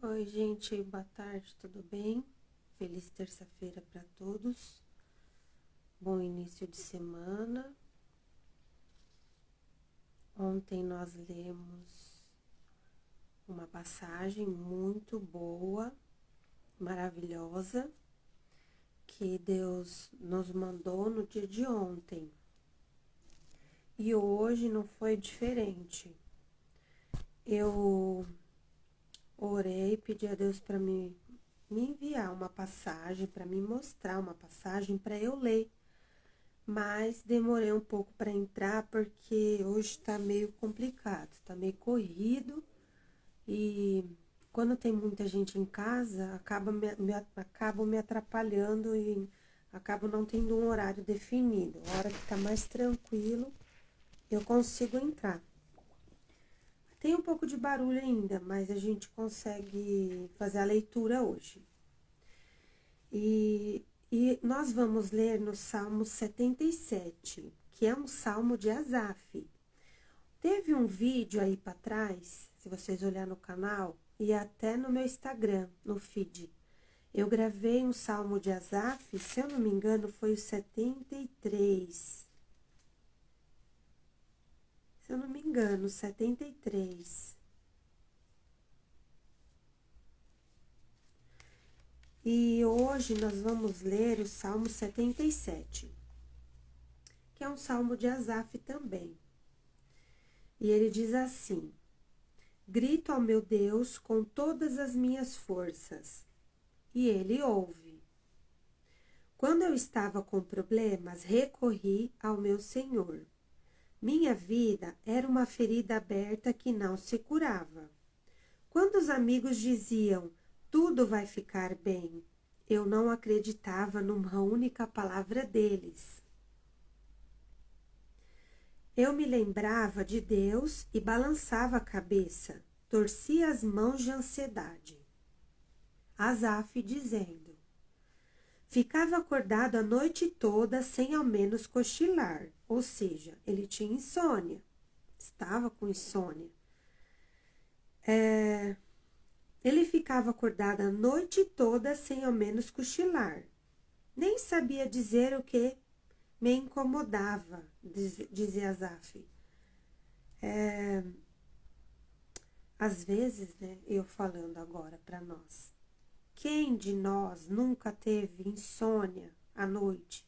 Oi, gente, boa tarde, tudo bem? Feliz terça-feira para todos. Bom início de semana. Ontem nós lemos uma passagem muito boa, maravilhosa, que Deus nos mandou no dia de ontem. E hoje não foi diferente. Eu orei, pedi a Deus para me enviar uma passagem, para me mostrar uma passagem para eu ler. Mas demorei um pouco para entrar porque hoje está meio complicado, está meio corrido e quando tem muita gente em casa, acabo me atrapalhando e acabo não tendo um horário definido. A hora que está mais tranquilo, eu consigo entrar. Tem um pouco de barulho ainda, mas a gente consegue fazer a leitura hoje. E nós vamos ler no Salmo 77, que é um salmo de Asaf. Teve um vídeo aí para trás, se vocês olharem no canal, e até no meu Instagram, no feed. Eu gravei um salmo de Asaf, se eu não me engano, foi o 73. Se eu não me engano, 73. E hoje nós vamos ler o Salmo 77, que é um salmo de Asaf também. E ele diz assim: grito ao meu Deus com todas as minhas forças, e ele ouve. Quando eu estava com problemas, recorri ao meu Senhor. Minha vida era uma ferida aberta que não se curava. Quando os amigos diziam, tudo vai ficar bem, eu não acreditava numa única palavra deles. Eu me lembrava de Deus e balançava a cabeça, torcia as mãos de ansiedade. Asaf dizendo, ficava acordado a noite toda sem ao menos cochilar, ou seja, ele tinha insônia, estava com insônia. Ele ficava acordado a noite toda sem ao menos cochilar. Nem sabia dizer o que me incomodava, dizia Asaf. Às vezes, né, eu falando agora para nós, quem de nós nunca teve insônia à noite?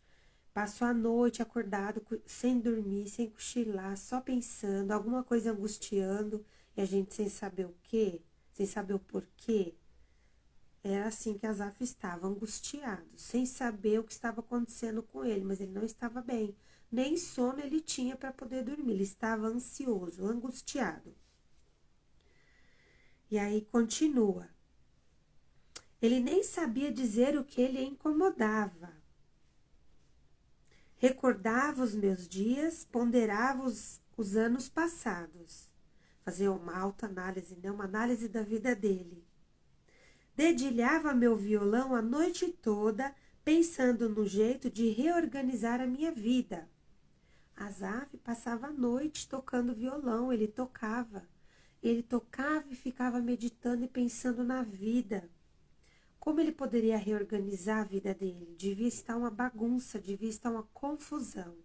Passou a noite acordado, sem dormir, sem cochilar, só pensando, alguma coisa angustiando, e a gente sem saber o quê, sem saber o porquê. Era assim que Asaf estava, angustiado, sem saber o que estava acontecendo com ele, mas ele não estava bem. Nem sono ele tinha para poder dormir, ele estava ansioso, angustiado. E aí continua. Ele nem sabia dizer o que ele incomodava. Recordava os meus dias, ponderava os anos passados. Fazia uma autoanálise, né? Uma análise da vida dele. Dedilhava meu violão a noite toda, pensando no jeito de reorganizar a minha vida. Asaf passava a noite tocando violão, ele tocava. Ele tocava e ficava meditando e pensando na vida. Como ele poderia reorganizar a vida dele? Devia estar uma bagunça, devia estar uma confusão.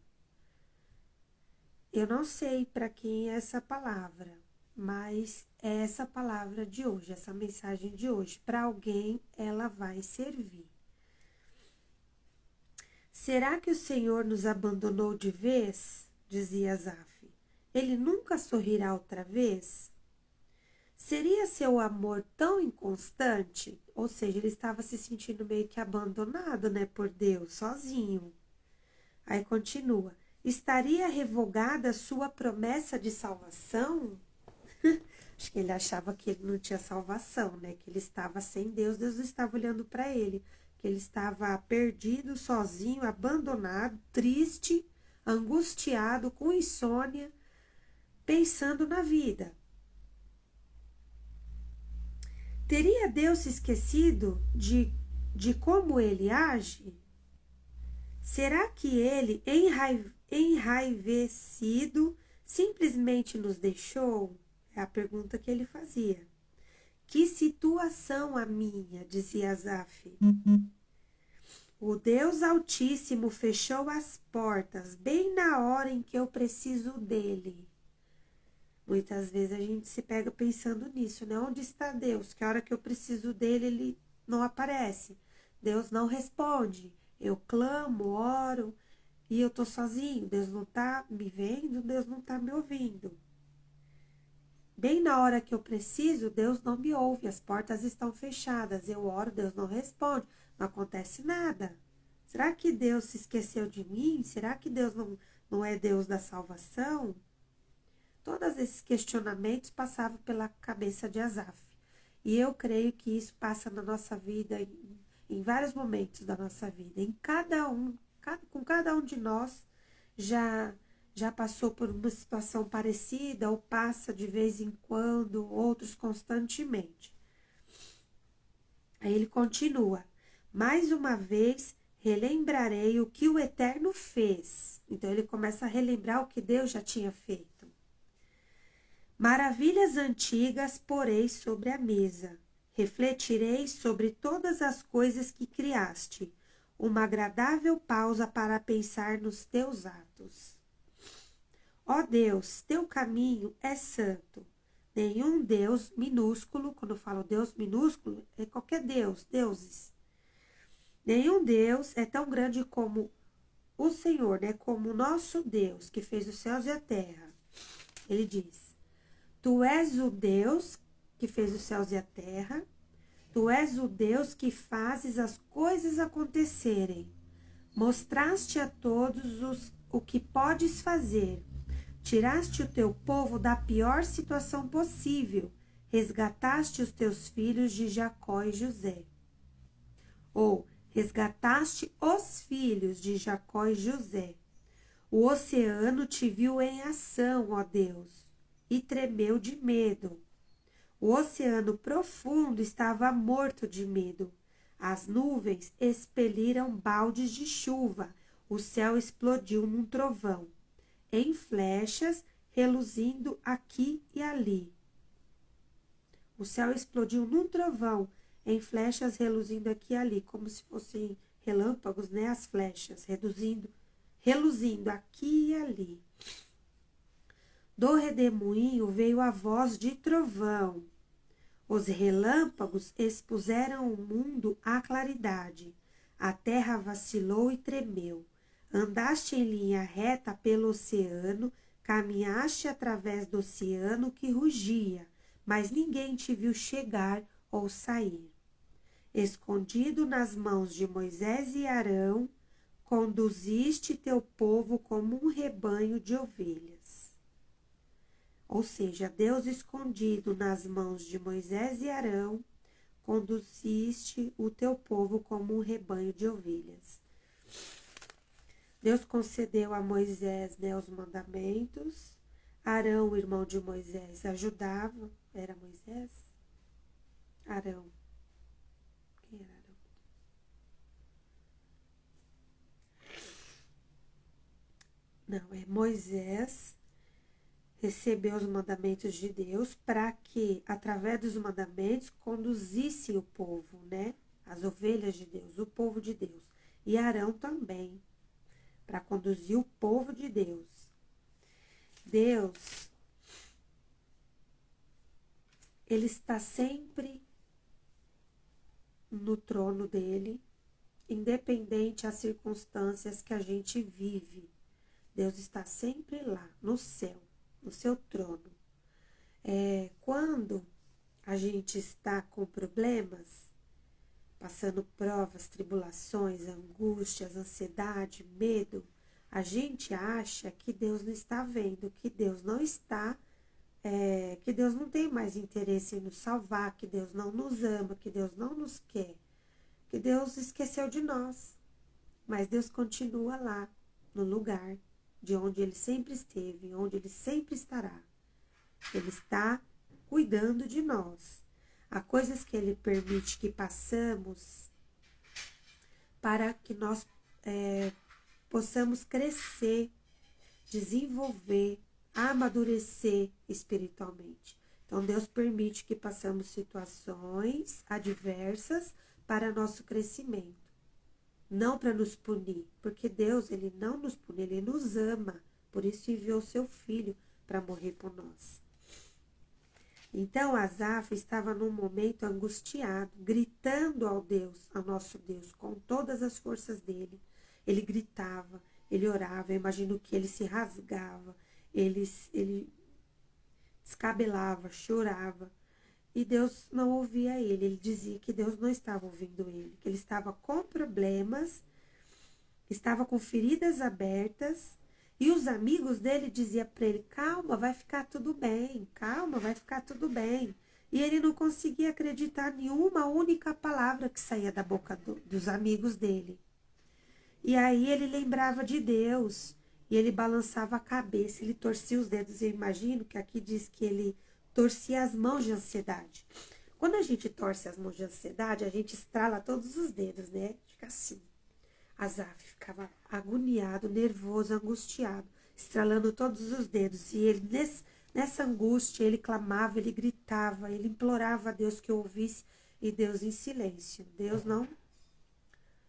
Eu não sei para quem é essa palavra, mas é essa palavra de hoje, essa mensagem de hoje. Para alguém ela vai servir. Será que o Senhor nos abandonou de vez? Dizia Asaf. Ele nunca sorrirá outra vez? Seria seu amor tão inconstante? Ou seja, ele estava se sentindo meio que abandonado, né, por Deus, sozinho. Aí continua. Estaria revogada a sua promessa de salvação? Acho que ele achava que ele não tinha salvação, né? Que ele estava sem Deus, Deus não estava olhando para ele. Que ele estava perdido, sozinho, abandonado, triste, angustiado, com insônia, pensando na vida. Teria Deus se esquecido de como ele age? Será que ele, enraivecido, simplesmente nos deixou? É a pergunta que ele fazia. Que situação a minha, dizia Asaf. O Deus Altíssimo fechou as portas bem na hora em que eu preciso dele. Muitas vezes a gente se pega pensando nisso, né? Onde está Deus? Que a hora que eu preciso dele, ele não aparece. Deus não responde. Eu clamo, oro e eu tô sozinho. Deus não tá me vendo, Deus não tá me ouvindo. Bem na hora que eu preciso, Deus não me ouve, as portas estão fechadas. Eu oro, Deus não responde, não acontece nada. Será que Deus se esqueceu de mim? Será que Deus não é Deus da salvação? Todos esses questionamentos passavam pela cabeça de Asaf. E eu creio que isso passa na nossa vida, em vários momentos da nossa vida. Com cada um de nós já passou por uma situação parecida ou passa de vez em quando, outros constantemente. Aí ele continua. Mais uma vez, relembrarei o que o Eterno fez. Então ele começa a relembrar o que Deus já tinha feito. Maravilhas antigas porei sobre a mesa. Refletirei sobre todas as coisas que criaste. Uma agradável pausa para pensar nos teus atos. Ó Deus, teu caminho é santo. Nenhum Deus minúsculo, quando eu falo Deus minúsculo, é qualquer Deus, deuses. Nenhum Deus é tão grande como o Senhor, né? Como o nosso Deus, que fez os céus e a terra. Ele diz, tu és o Deus que fez os céus e a terra. Tu és o Deus que fazes as coisas acontecerem. Mostraste a todos o que podes fazer. Tiraste o teu povo da pior situação possível. Resgataste os teus filhos de Jacó e José. Ou, resgataste os filhos de Jacó e José. O oceano te viu em ação, ó Deus, e tremeu de medo. O oceano profundo estava morto de medo. As nuvens expeliram baldes de chuva. O céu explodiu num trovão, em flechas reluzindo aqui e ali. O céu explodiu num trovão, em flechas reluzindo aqui e ali, como se fossem relâmpagos, né? As flechas reluzindo aqui e ali. Do redemoinho veio a voz de trovão. Os relâmpagos expuseram o mundo à claridade. A terra vacilou e tremeu. Andaste em linha reta pelo oceano, caminhaste através do oceano que rugia, mas ninguém te viu chegar ou sair. Escondido nas mãos de Moisés e Arão, conduziste teu povo como um rebanho de ovelhas. Ou seja, Deus escondido nas mãos de Moisés e Arão, conduziste o teu povo como um rebanho de ovelhas. Deus concedeu a Moisés, né, os mandamentos. Arão, o irmão de Moisés, ajudava. Era Moisés? Arão. Quem era Arão? Não, é Moisés recebeu os mandamentos de Deus para que, através dos mandamentos, conduzisse o povo, né? As ovelhas de Deus, o povo de Deus. E Arão também, para conduzir o povo de Deus. Deus, ele está sempre no trono dele, independente das circunstâncias que a gente vive. Deus está sempre lá, no céu, no seu trono. Quando a gente está com problemas, passando provas, tribulações, angústias, ansiedade, medo, a gente acha que Deus não está vendo, que Deus não está, que Deus não tem mais interesse em nos salvar, que Deus não nos ama, que Deus não nos quer, que Deus esqueceu de nós. Mas Deus continua lá, no lugar de onde Ele sempre esteve, onde Ele sempre estará. Ele está cuidando de nós. Há coisas que Ele permite que passamos para que nós possamos crescer, desenvolver, amadurecer espiritualmente. Então, Deus permite que passamos situações adversas para nosso crescimento. Não para nos punir, porque Deus, ele não nos pune, ele nos ama. Por isso enviou seu filho para morrer por nós. Então, Asaf estava num momento angustiado, gritando ao nosso Deus, com todas as forças dele. Ele gritava, ele orava, eu imagino que ele se rasgava, ele descabelava, chorava. E Deus não ouvia ele. Ele dizia que Deus não estava ouvindo ele, que ele estava com problemas, estava com feridas abertas. E os amigos dele diziam para ele, calma, vai ficar tudo bem, calma, vai ficar tudo bem. E ele não conseguia acreditar em uma única palavra que saía da boca dos amigos dele. E aí ele lembrava de Deus, e ele balançava a cabeça, ele torcia os dedos. Eu imagino que aqui diz que ele torcia as mãos de ansiedade. Quando a gente torce as mãos de ansiedade, a gente estrala todos os dedos, né? Fica assim. Asaf ficava agoniado, nervoso, angustiado, estralando todos os dedos. E ele, nessa angústia, ele clamava, ele gritava, ele implorava a Deus que o ouvisse, e Deus em silêncio.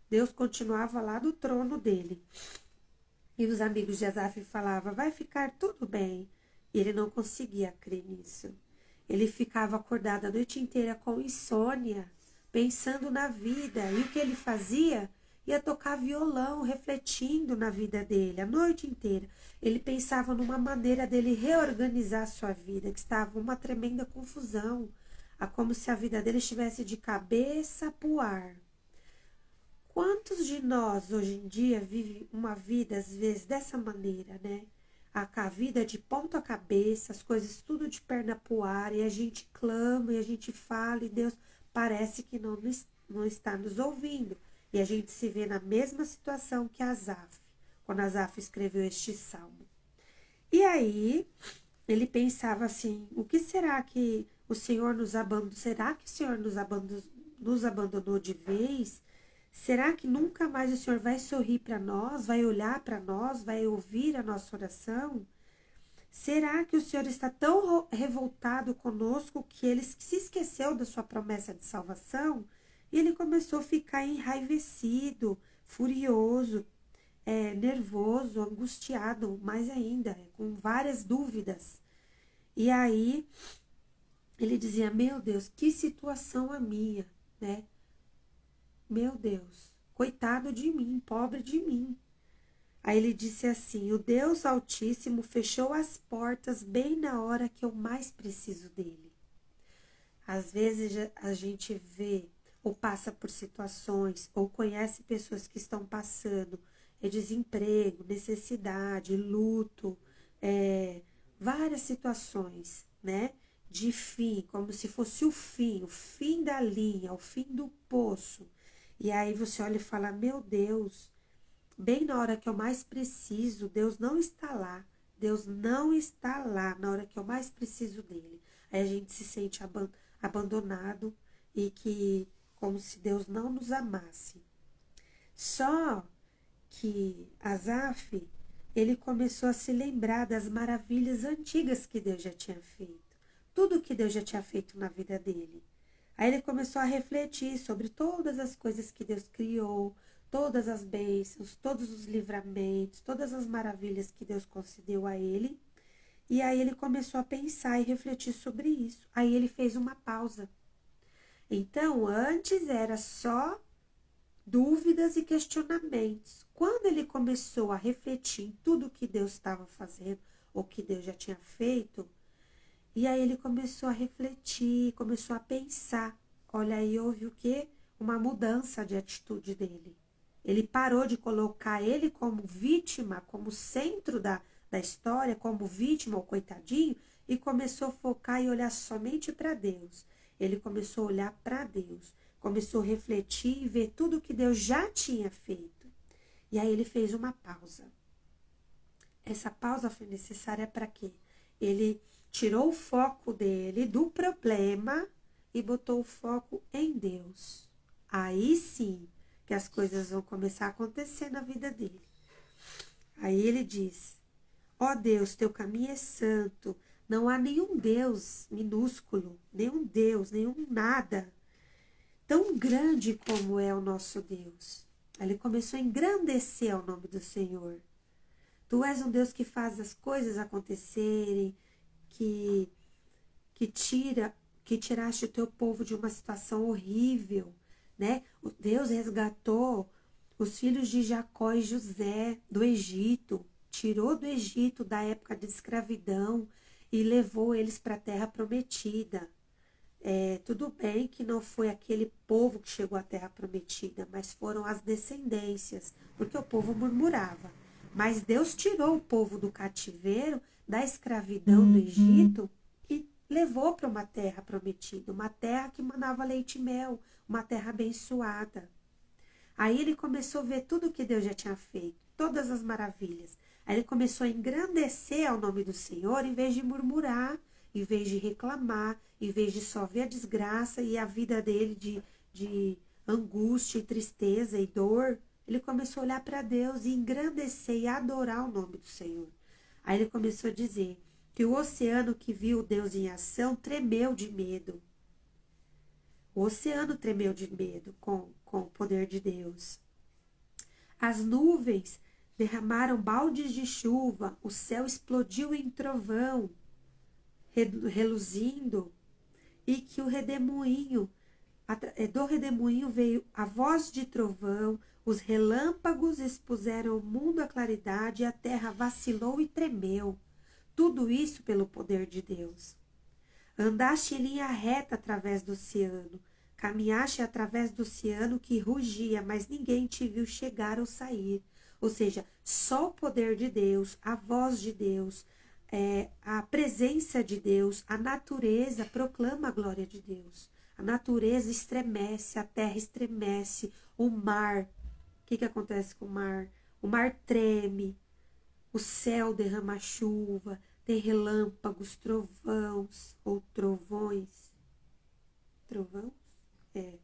Deus continuava lá do trono dele. E os amigos de Asaf falavam, vai ficar tudo bem. E ele não conseguia crer nisso. Ele ficava acordado a noite inteira com insônia, pensando na vida. E o que ele fazia? Ia tocar violão, refletindo na vida dele, a noite inteira. Ele pensava numa maneira dele reorganizar a sua vida, que estava uma tremenda confusão, como se a vida dele estivesse de cabeça pro ar. Quantos de nós, hoje em dia, vivem uma vida, às vezes, dessa maneira, né? A vida de ponta cabeça, as coisas tudo de perna pro ar, e a gente clama, e a gente fala, e Deus parece que não está nos ouvindo. E a gente se vê na mesma situação que Asaf, quando Asaf escreveu este salmo. E aí, ele pensava assim, o que será que o Senhor nos abandonou? Será que o Senhor nos abandonou de vez? Será que nunca mais o Senhor vai sorrir para nós, vai olhar para nós, vai ouvir a nossa oração? Será que o Senhor está tão revoltado conosco que ele se esqueceu da sua promessa de salvação? E ele começou a ficar enraivecido, furioso, nervoso, angustiado, mais ainda, com várias dúvidas. E aí ele dizia, meu Deus, que situação a minha, né? Meu Deus, coitado de mim, pobre de mim. Aí ele disse assim, o Deus Altíssimo fechou as portas bem na hora que eu mais preciso dele. Às vezes a gente vê ou passa por situações, ou conhece pessoas que estão passando desemprego, necessidade, luto, várias situações, né? De fim, como se fosse o fim da linha, o fim do poço. E aí você olha e fala, meu Deus, bem na hora que eu mais preciso, Deus não está lá. Deus não está lá na hora que eu mais preciso dele. Aí a gente se sente abandonado e que como se Deus não nos amasse. Só que Asaf, ele começou a se lembrar das maravilhas antigas que Deus já tinha feito. Tudo que Deus já tinha feito na vida dele. Aí ele começou a refletir sobre todas as coisas que Deus criou, todas as bênçãos, todos os livramentos, todas as maravilhas que Deus concedeu a ele. E aí ele começou a pensar e refletir sobre isso. Aí ele fez uma pausa. Então, antes era só dúvidas e questionamentos. Quando ele começou a refletir em tudo que Deus estava fazendo, ou que Deus já tinha feito, e aí ele começou a refletir, começou a pensar. Olha, aí houve o quê? Uma mudança de atitude dele. Ele parou de colocar ele como vítima, como centro da história, como vítima ou coitadinho, e começou a focar e olhar somente para Deus. Ele começou a olhar para Deus, começou a refletir e ver tudo que Deus já tinha feito. E aí ele fez uma pausa. Essa pausa foi necessária para quê? Ele tirou o foco dele do problema e botou o foco em Deus. Aí sim que as coisas vão começar a acontecer na vida dele. Aí ele diz, ó Deus, teu caminho é santo, Não há nenhum Deus minúsculo, nenhum Deus, nenhum nada tão grande como é o nosso Deus. Ele começou a engrandecer o nome do Senhor. Tu és um Deus que faz as coisas acontecerem, que, que tiraste o teu povo de uma situação horrível, né? O Deus resgatou os filhos de Jacó e José do Egito, tirou do Egito da época de escravidão e levou eles para a terra prometida. Tudo bem que não foi aquele povo que chegou à terra prometida, mas foram as descendências, porque o povo murmurava. Mas Deus tirou o povo do cativeiro, da escravidão do Egito e levou para uma terra prometida, uma terra que manava leite e mel, uma terra abençoada. Aí ele começou a ver tudo o que Deus já tinha feito, todas as maravilhas. Aí ele começou a engrandecer ao nome do Senhor, em vez de murmurar, em vez de reclamar, em vez de só ver a desgraça e a vida dele de angústia e tristeza e dor. Ele começou a olhar para Deus e engrandecer e adorar o nome do Senhor. Aí ele começou a dizer que o oceano que viu Deus em ação tremeu de medo. O oceano tremeu de medo com o poder de Deus. As nuvens derramaram baldes de chuva, o céu explodiu em trovão, reluzindo, e que o redemoinho, do redemoinho veio a voz de trovão, os relâmpagos expuseram o mundo à claridade e a terra vacilou e tremeu. Tudo isso pelo poder de Deus. Andaste em linha reta através do oceano, caminhaste através do oceano que rugia, mas ninguém te viu chegar ou sair. Ou seja, só o poder de Deus, a voz de Deus, a presença de Deus, a natureza proclama a glória de Deus. A natureza estremece, a terra estremece, o mar. O que acontece com o mar? O mar treme, o céu derrama chuva, tem relâmpagos, trovões ou trovões. Trovões? É.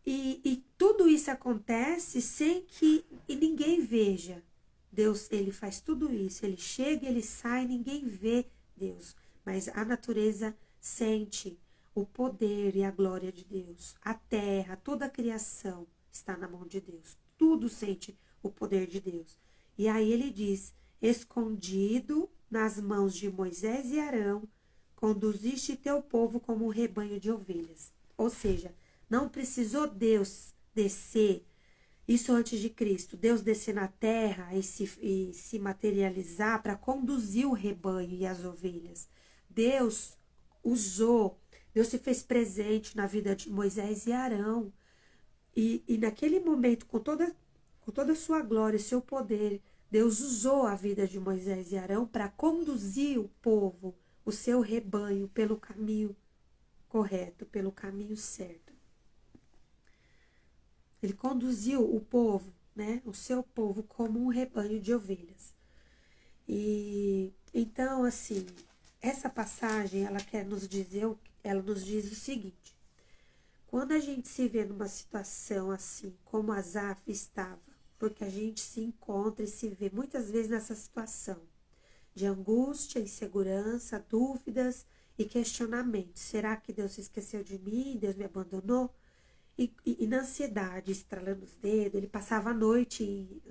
E tudo isso acontece sem que ninguém veja. Deus, ele faz tudo isso. Ele chega, ele sai, ninguém vê Deus. Mas a natureza sente o poder e a glória de Deus. A terra, toda a criação está na mão de Deus. Tudo sente o poder de Deus. E aí ele diz, escondido nas mãos de Moisés e Arão, conduziste teu povo como um rebanho de ovelhas. Ou seja, não precisou Deus descer, isso antes de Cristo, Deus descer na terra e se materializar para conduzir o rebanho e as ovelhas. Deus usou, Deus se fez presente na vida de Moisés e Arão. E naquele momento, com toda a sua glória e seu poder, Deus usou a vida de Moisés e Arão para conduzir o povo, o seu rebanho, pelo caminho correto, pelo caminho certo. Ele conduziu o povo, né, o seu povo, como um rebanho de ovelhas. E então, assim, essa passagem, ela nos diz o seguinte: quando a gente se vê numa situação assim, como Asaf estava, porque a gente se encontra e se vê muitas vezes nessa situação de angústia, insegurança, dúvidas e questionamentos. Será que Deus se esqueceu de mim? Deus me abandonou? E na ansiedade, estralando os dedos, ele passava a noite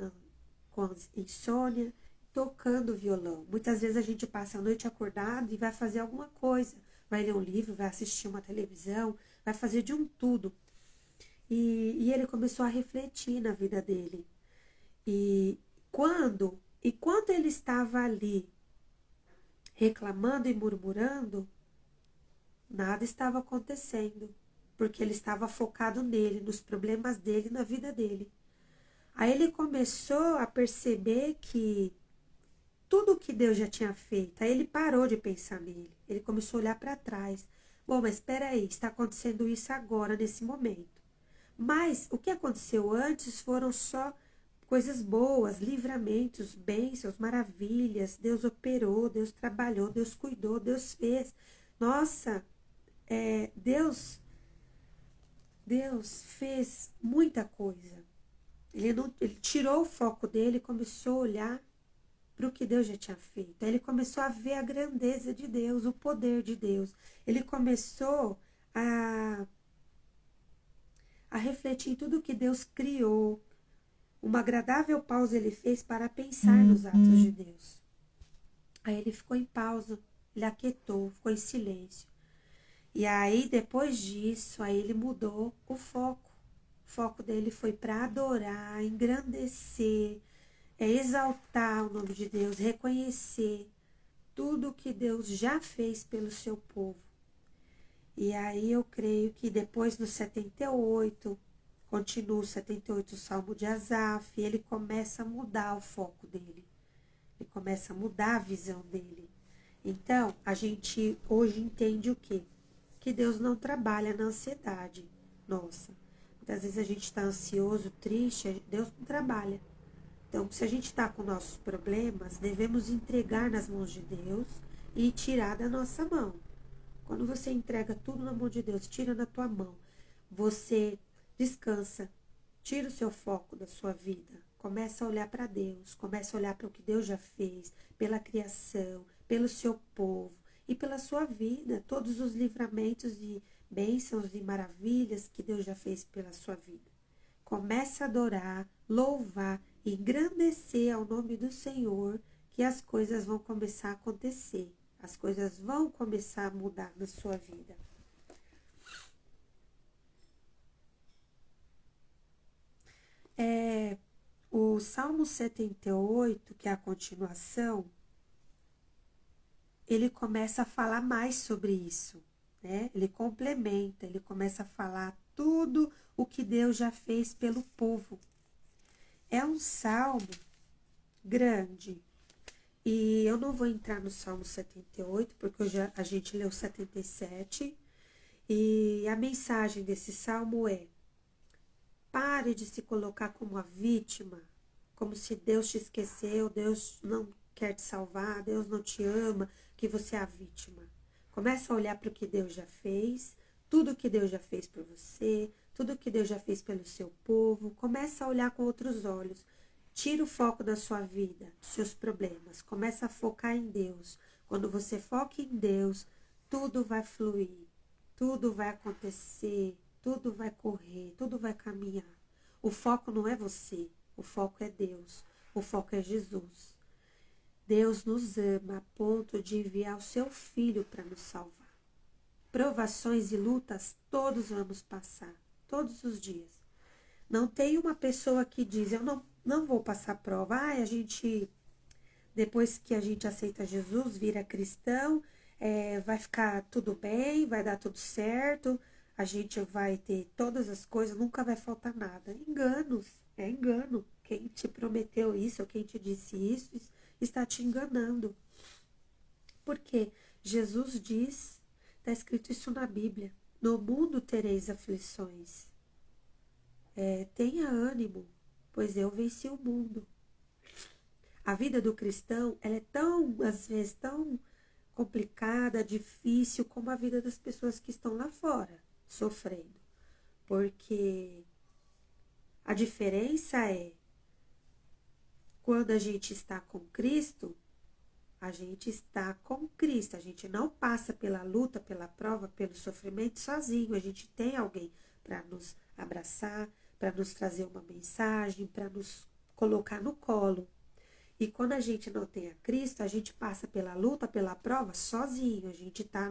com insônia, tocando violão. Muitas vezes a gente passa a noite acordado e vai fazer alguma coisa. Vai ler um livro, vai assistir uma televisão, vai fazer de um tudo. E ele começou a refletir na vida dele. Enquanto ele estava ali reclamando e murmurando, nada estava acontecendo, porque ele estava focado nele, nos problemas dele, na vida dele. Aí ele começou a perceber que tudo que Deus já tinha feito, aí ele parou de pensar nele, ele começou a olhar para trás. Bom, mas espera aí, está acontecendo isso agora, nesse momento. Mas o que aconteceu antes foram só coisas boas, livramentos, bênçãos, maravilhas. Deus operou, Deus trabalhou, Deus cuidou, Deus fez. Nossa, Deus fez muita coisa. Ele tirou o foco dele e começou a olhar para o que Deus já tinha feito. Aí ele começou a ver a grandeza de Deus, o poder de Deus. Ele começou a refletir em tudo que Deus criou. Uma agradável pausa ele fez para pensar nos atos de Deus. Aí ele ficou em pausa, ele aquietou, ficou em silêncio. E aí, depois disso, aí ele mudou o foco. O foco dele foi para adorar, engrandecer, exaltar o nome de Deus, reconhecer tudo que Deus já fez pelo seu povo. E aí eu creio que depois no 78, continua o 78, o Salmo de Asaf, ele começa a mudar o foco dele. Ele começa a mudar a visão dele. Então, a gente hoje entende o quê? Que Deus não trabalha na ansiedade. Nossa, muitas vezes a gente está ansioso, triste, Deus não trabalha. Então, se a gente está com nossos problemas, devemos entregar nas mãos de Deus e tirar da nossa mão. Quando você entrega tudo na mão de Deus, tira na tua mão, você descansa, tira o seu foco da sua vida, começa a olhar para Deus, começa a olhar para o que Deus já fez, pela criação, pelo seu povo e pela sua vida, todos os livramentos e bênçãos e maravilhas que Deus já fez pela sua vida. Começa a adorar, louvar e engrandecer ao nome do Senhor, que as coisas vão começar a acontecer. As coisas vão começar a mudar na sua vida. O Salmo 78, que é a continuação, ele começa a falar mais sobre isso, né? Ele complementa, ele começa a falar tudo o que Deus já fez pelo povo. É um salmo grande. E eu não vou entrar no Salmo 78, porque a gente leu 77. E a mensagem desse salmo é: pare de se colocar como a vítima, como se Deus te esqueceu, Deus não quer te salvar, Deus não te ama, que você é a vítima. Começa a olhar para o que Deus já fez, tudo que Deus já fez por você, tudo que Deus já fez pelo seu povo. Começa a olhar com outros olhos. Tira o foco da sua vida, dos seus problemas. Começa a focar em Deus. Quando você foca em Deus, tudo vai fluir, tudo vai acontecer, tudo vai correr, tudo vai caminhar. O foco não é você, o foco é Deus, o foco é Jesus. Deus nos ama a ponto de enviar o seu Filho para nos salvar. Provações e lutas todos vamos passar, todos os dias. Não tem uma pessoa que diz: eu não vou passar prova. Depois que a gente aceita Jesus, vira cristão, vai ficar tudo bem, vai dar tudo certo, a gente vai ter todas as coisas, nunca vai faltar nada. Enganos, é engano. Quem te prometeu isso, ou quem te disse isso, está te enganando. Porque Jesus diz, está escrito isso na Bíblia: no mundo tereis aflições. Tenha ânimo, pois eu venci o mundo. A vida do cristão, ela é tão, às vezes, tão complicada, difícil, como a vida das pessoas que estão lá fora, sofrendo. Porque a diferença é, quando a gente está com Cristo, a gente está com Cristo. A gente não passa pela luta, pela prova, pelo sofrimento sozinho. A gente tem alguém para nos abraçar, para nos trazer uma mensagem, para nos colocar no colo. E quando a gente não tem a Cristo, a gente passa pela luta, pela prova sozinho. A gente tá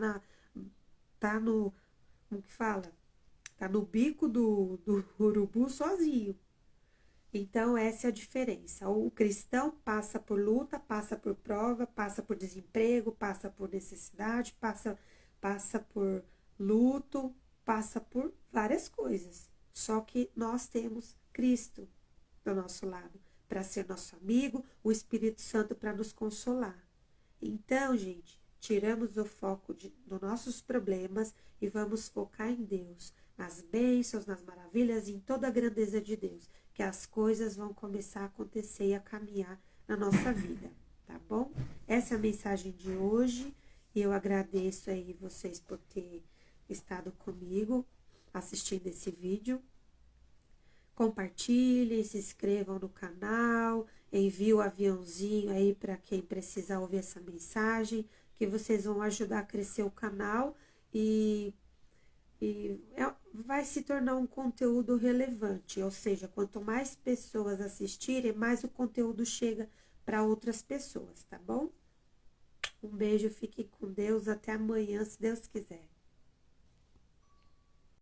no, como que fala? Tá no bico do urubu sozinho. Então, essa é a diferença. O cristão passa por luta, passa por prova, passa por desemprego, passa por necessidade, passa por luto, passa por várias coisas. Só que nós temos Cristo do nosso lado para ser nosso amigo, o Espírito Santo para nos consolar. Então, gente, tiramos o foco dos nossos problemas e vamos focar em Deus, nas bênçãos, nas maravilhas e em toda a grandeza de Deus, que as coisas vão começar a acontecer e a caminhar na nossa vida, tá bom? Essa é a mensagem de hoje e eu agradeço aí vocês por ter estado comigo assistindo esse vídeo. Compartilhem, se inscrevam no canal envie o aviãozinho aí para quem precisar ouvir essa mensagem, que vocês vão ajudar a crescer o canal e vai se tornar um conteúdo relevante, ou seja, quanto mais pessoas assistirem, mais o conteúdo chega para outras pessoas, tá bom? Um beijo, fiquem com Deus, até amanhã, se Deus quiser.